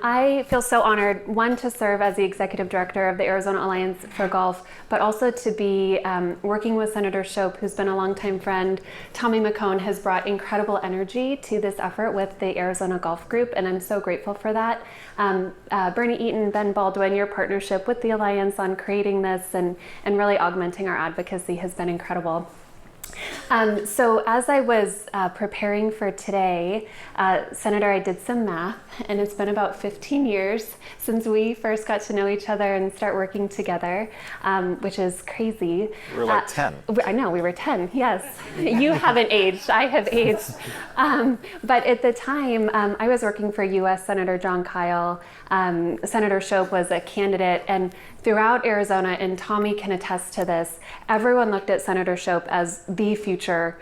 I feel so honored, one, to serve as the executive director of the Arizona Alliance for Golf, but also to be working with Senator Shope, who's been a longtime friend. Tommy McCone has brought incredible energy to this effort with the Arizona Golf Group, and I'm so grateful for that. Bernie Eaton, Ben Baldwin, your partnership with the Alliance on creating this and really augmenting our advocacy has been incredible. So as I was preparing for today, Senator, I did some math, and it's been about 15 years since we first got to know each other and start working together, which is crazy. We were like 10. I know, we were 10, yes. You haven't aged, I have aged. But at the time, I was working for U.S. Senator John Kyle. Senator Shope was a candidate, and throughout Arizona, and Tommy can attest to this, everyone looked at Senator Shope as the future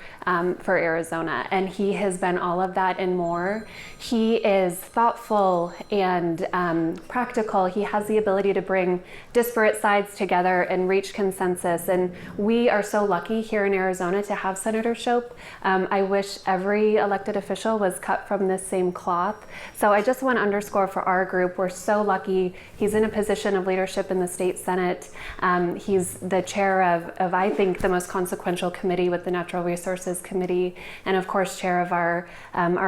for Arizona, and he has been all of that and more. He is thoughtful and practical. He has the ability to bring disparate sides together and reach consensus, and we are so lucky here in Arizona to have Senator Shope. I wish every elected official was cut from this same cloth. So I just want to underscore for our group, we're so lucky. He's in a position of leadership in the State Senate. He's the chair of I think, the most consequential committee with the Natural Resources Committee, and of course, chair of our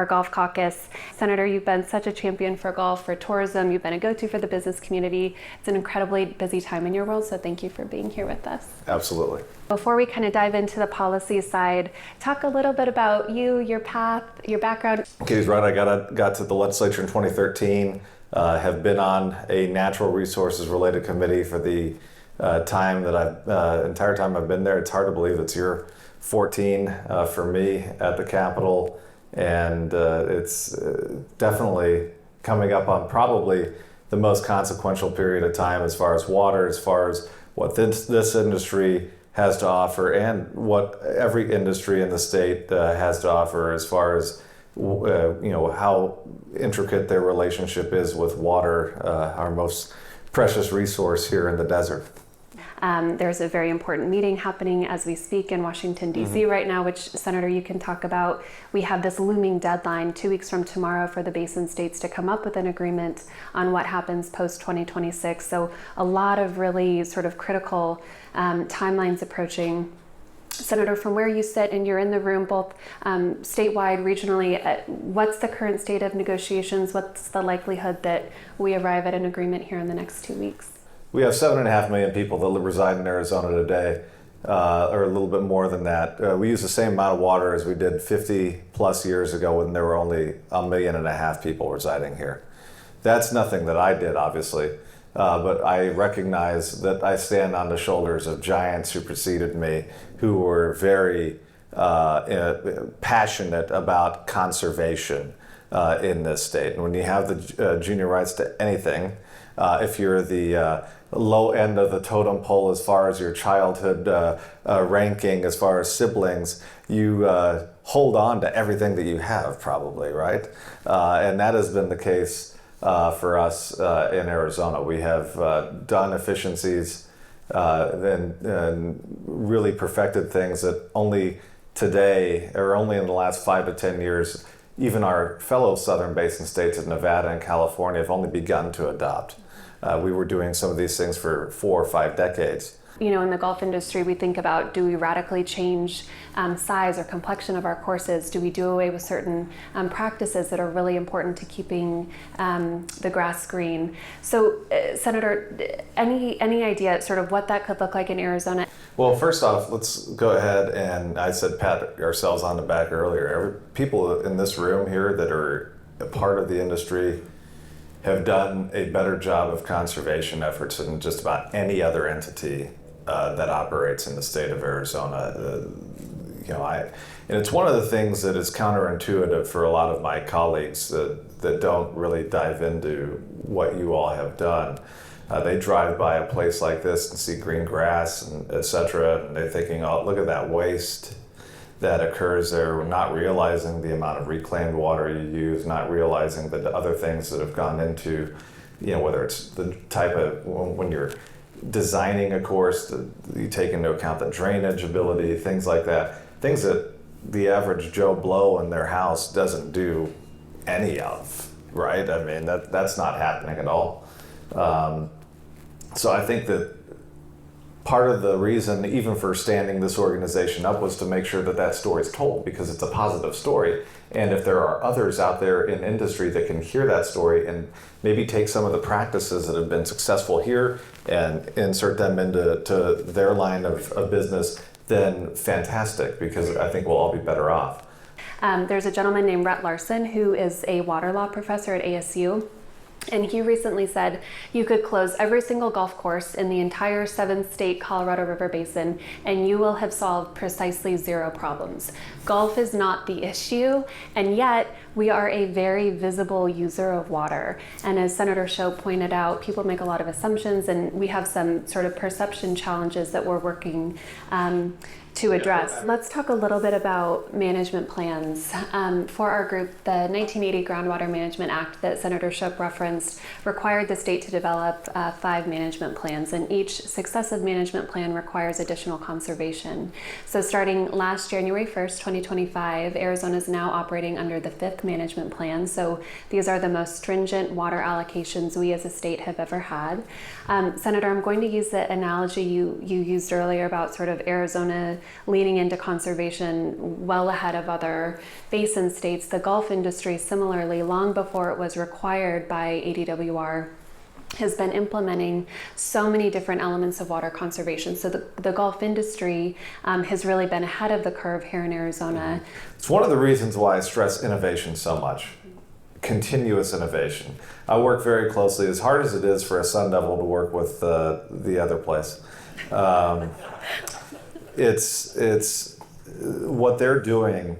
golf caucus. Senator, you've been such a champion for golf, for tourism. You've been a go-to for the business community. It's an incredibly busy time in your world, so thank you for being here with us. Absolutely. Before we kind of dive into the policy side, talk a little bit about you, your path, your background. Okay, he's right. I got to the legislature in 2013. Have been on a natural resources related committee for the entire time I've been there. It's hard to believe it's year 14 for me at the Capitol, and it's definitely coming up on probably the most consequential period of time as far as water, as far as what this industry has to offer, and what every industry in the state has to offer as far as how intricate their relationship is with water, our most precious resource here in the desert. There's a very important meeting happening as we speak in Washington, D.C. right now, which, Senator, you can talk about. We have this looming deadline 2 weeks from tomorrow for the basin states to come up with an agreement on what happens post-2026. So a lot of really sort of critical timelines approaching. Senator, from where you sit and you're in the room, both statewide, regionally, what's the current state of negotiations? What's the likelihood that we arrive at an agreement here in the next 2 weeks? We have 7.5 million people that reside in Arizona today, or a little bit more than that. We use the same amount of water as we did 50 plus years ago when there were only 1.5 million people residing here. That's nothing that I did, obviously. But I recognize that I stand on the shoulders of giants who preceded me, who were very passionate about conservation in this state. And when you have the junior rights to anything, if you're the low end of the totem pole as far as your childhood ranking, as far as siblings, you hold on to everything that you have, probably, right? And that has been the case for us in Arizona. We have done efficiencies and really perfected things that only today, or only in the last 5 to 10 years, even our fellow Southern Basin states of Nevada and California have only begun to adopt. We were doing some of these things for 4 or 5 decades. You know, in the golf industry, we think about, do we radically change size or complexion of our courses? Do we do away with certain practices that are really important to keeping the grass green? So, Senator, any idea sort of what that could look like in Arizona? Well, first off, let's go ahead and I said pat ourselves on the back earlier. People in this room here that are a part of the industry have done a better job of conservation efforts than just about any other entity that operates in the state of Arizona. And it's one of the things that is counterintuitive for a lot of my colleagues that don't really dive into what you all have done. They drive by a place like this and see green grass and et cetera, and they're thinking, oh, look at that waste that occurs there, not realizing the amount of reclaimed water you use, not realizing the other things that have gone into, whether it's the type of, when you're designing a course, you take into account the drainage ability, things like that, things that the average Joe Blow in their house doesn't do any of. right? I mean, that's not happening at all. So I think that part of the reason, even for standing this organization up, was to make sure that that story is told, because it's a positive story. And if there are others out there in industry that can hear that story and maybe take some of the practices that have been successful here and insert them into their line of business, then fantastic, because I think we'll all be better off. There's a gentleman named Rhett Larson who is a water law professor at ASU. And he recently said you could close every single golf course in the entire 7-state Colorado River Basin and you will have solved precisely 0 problems. Golf is not the issue, and yet we are a very visible user of water. And as Senator Shope pointed out, people make a lot of assumptions, and we have some sort of perception challenges that we're working to address. Let's talk a little bit about management plans. For our group, the 1980 Groundwater Management Act that Senator Shope referenced required the state to develop 5 management plans, and each successive management plan requires additional conservation. So starting last January 1st, 2025, Arizona is now operating under the 5th management plan. So these are the most stringent water allocations we as a state have ever had. Senator, I'm going to use the analogy you used earlier about sort of Arizona leaning into conservation well ahead of other basin states. The golf industry, similarly, long before it was required by ADWR, has been implementing so many different elements of water conservation. So the golf industry has really been ahead of the curve here in Arizona. It's one of the reasons why I stress innovation so much. Continuous innovation. I work very closely, as hard as it is for a Sun Devil to work with the other place. It's what they're doing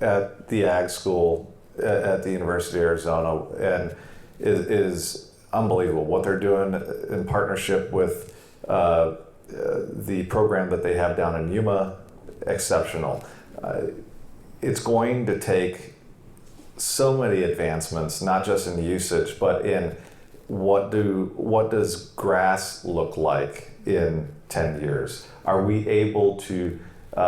at the ag school at the University of Arizona, and is unbelievable. What they're doing in partnership with the program that they have down in Yuma, exceptional. It's going to take so many advancements, not just in usage, but in what does grass look like in 10 years? Are we able to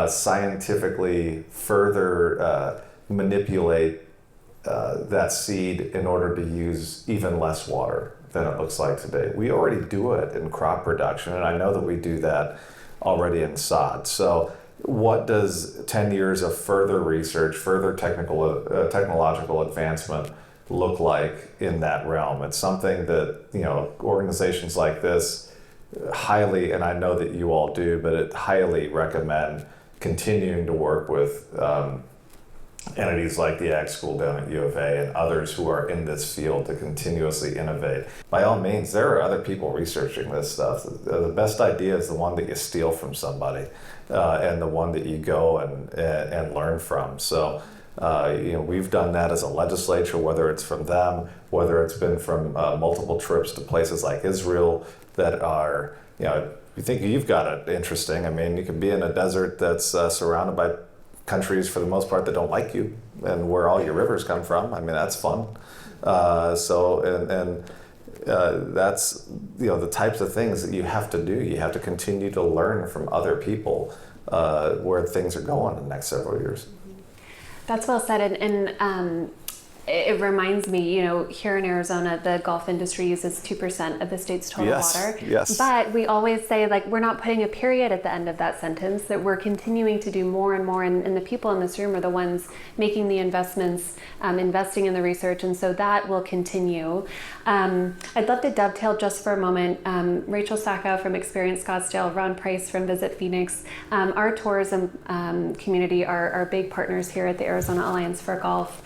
scientifically further manipulate that seed in order to use even less water than it looks like today? We already do it in crop production, and I know that we do that already in sod. So what does 10 years of further research, further technological advancement look like in that realm? It's something that, organizations like this highly, and I know that you all do, but it highly recommend continuing to work with entities like the Ag School down at U of A and others who are in this field to continuously innovate. By all means, there are other people researching this stuff. The best idea is the one that you steal from somebody, and the one that you go and learn from. So, we've done that as a legislature, whether it's from them, whether it's been from multiple trips to places like Israel that are, you think you've got it interesting. I mean, you can be in a desert that's surrounded by countries for the most part that don't like you, and where all your rivers come from. I mean, that's fun. That's the types of things that you have to do. You have to continue to learn from other people where things are going in the next several years. That's well said, and it reminds me, here in Arizona, the golf industry uses 2% of the state's total water. Yes. But we always say, we're not putting a period at the end of that sentence, that we're continuing to do more and more. And the people in this room are the ones making the investments, investing in the research. And so that will continue. I'd love to dovetail just for a moment. Rachel Sacco from Experience Scottsdale, Ron Price from Visit Phoenix. Our tourism community are big partners here at the Arizona Alliance for Golf.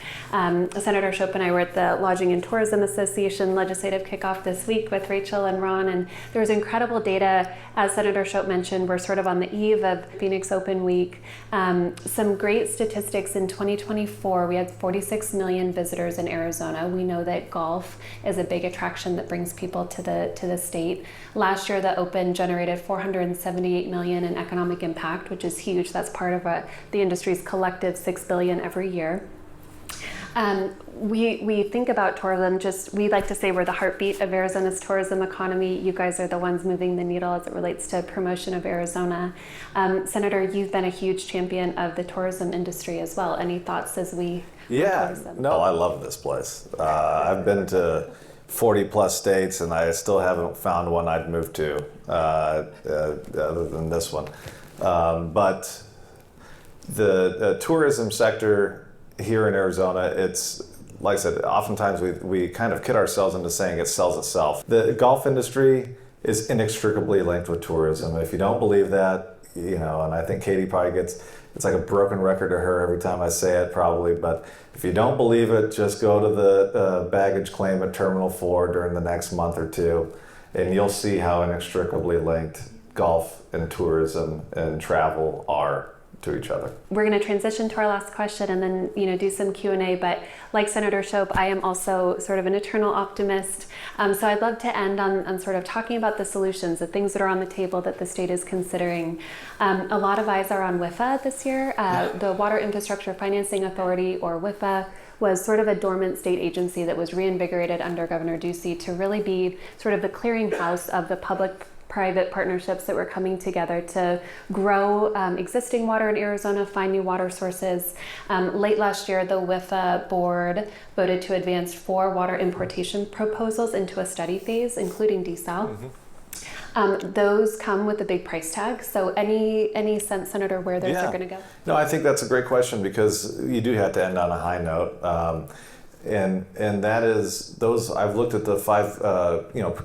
Senator Shope and I were at the Lodging and Tourism Association legislative kickoff this week with Rachel and Ron, and there's incredible data. As Senator Shope mentioned, we're sort of on the eve of Phoenix Open Week. Some great statistics in 2024. We had 46 million visitors in Arizona. We know that golf is a big attraction that brings people to the state. Last year, the Open generated $478 million in economic impact, which is huge. That's part of the industry's collective $6 billion every year. We think about tourism, we like to say we're the heartbeat of Arizona's tourism economy. You guys are the ones moving the needle as it relates to promotion of Arizona. Senator, you've been a huge champion of the tourism industry as well. Any thoughts as we tourism? No, I love this place. I've been to 40 plus states and I still haven't found one I'd move to other than this one. But the tourism sector here in Arizona, it's like I said, oftentimes we kind of kid ourselves into saying it sells itself. The golf industry is inextricably linked with tourism. If you don't believe that, and I think Katie probably it's like a broken record to her every time I say it probably, but if you don't believe it, just go to the baggage claim at Terminal 4 during the next month or two, and you'll see how inextricably linked golf and tourism and travel are to each other. We're going to transition to our last question and then do some Q&A, but like Senator Shope, I am also sort of an eternal optimist. So I'd love to end on sort of talking about the solutions, the things that are on the table that the state is considering. A lot of eyes are on WIFA this year. The Water Infrastructure Financing Authority, or WIFA, was sort of a dormant state agency that was reinvigorated under Governor Ducey to really be sort of the clearinghouse of the public-private partnerships that were coming together to grow existing water in Arizona, find new water sources. Late last year, the WIFA board voted to advance 4 water importation proposals into a study phase, including desal. Those come with a big price tag. So any sense, Senator, where those are going to go? No, I think that's a great question because you do have to end on a high note. And that is those. I've looked at the 5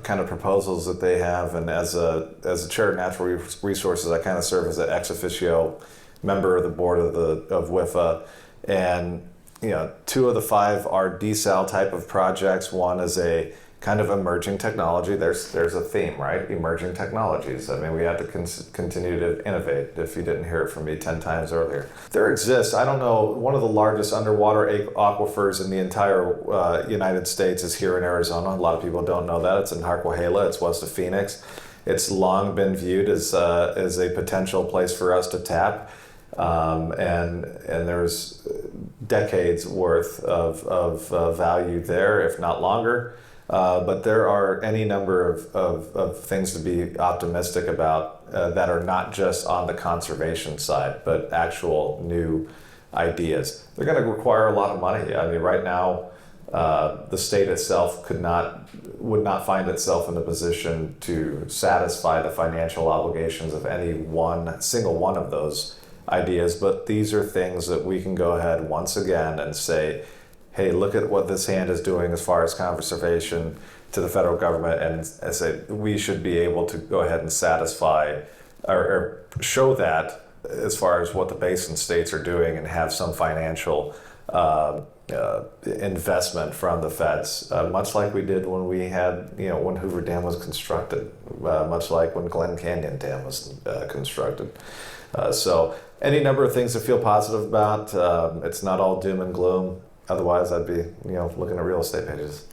kind of proposals that they have, and as a chair of natural resources, I kind of serve as an ex officio member of the board of WIFA, and 2 of the 5 are desal type of projects. One is a kind of emerging technology. There's a theme, right? Emerging technologies. I mean, we have to continue to innovate, if you didn't hear it from me 10 times earlier. There exists, I don't know, one of the largest underwater aquifers in the entire United States is here in Arizona. A lot of people don't know that. It's in Harquahala. It's west of Phoenix. It's long been viewed as a potential place for us to tap. And there's decades worth of value there, if not longer. But there are any number of things to be optimistic about that are not just on the conservation side, but actual new ideas. They're going to require a lot of money. I mean, right now, the state itself would not find itself in a position to satisfy the financial obligations of any single one of those ideas. But these are things that we can go ahead once again and say, hey, look at what this hand is doing as far as conservation to the federal government, and say we should be able to go ahead and satisfy or show that as far as what the basin states are doing and have some financial investment from the feds, much like we did when we had, when Hoover Dam was constructed, much like when Glen Canyon Dam was constructed. So any number of things to feel positive about. It's not all doom and gloom. Otherwise, I'd be, looking at real estate pages.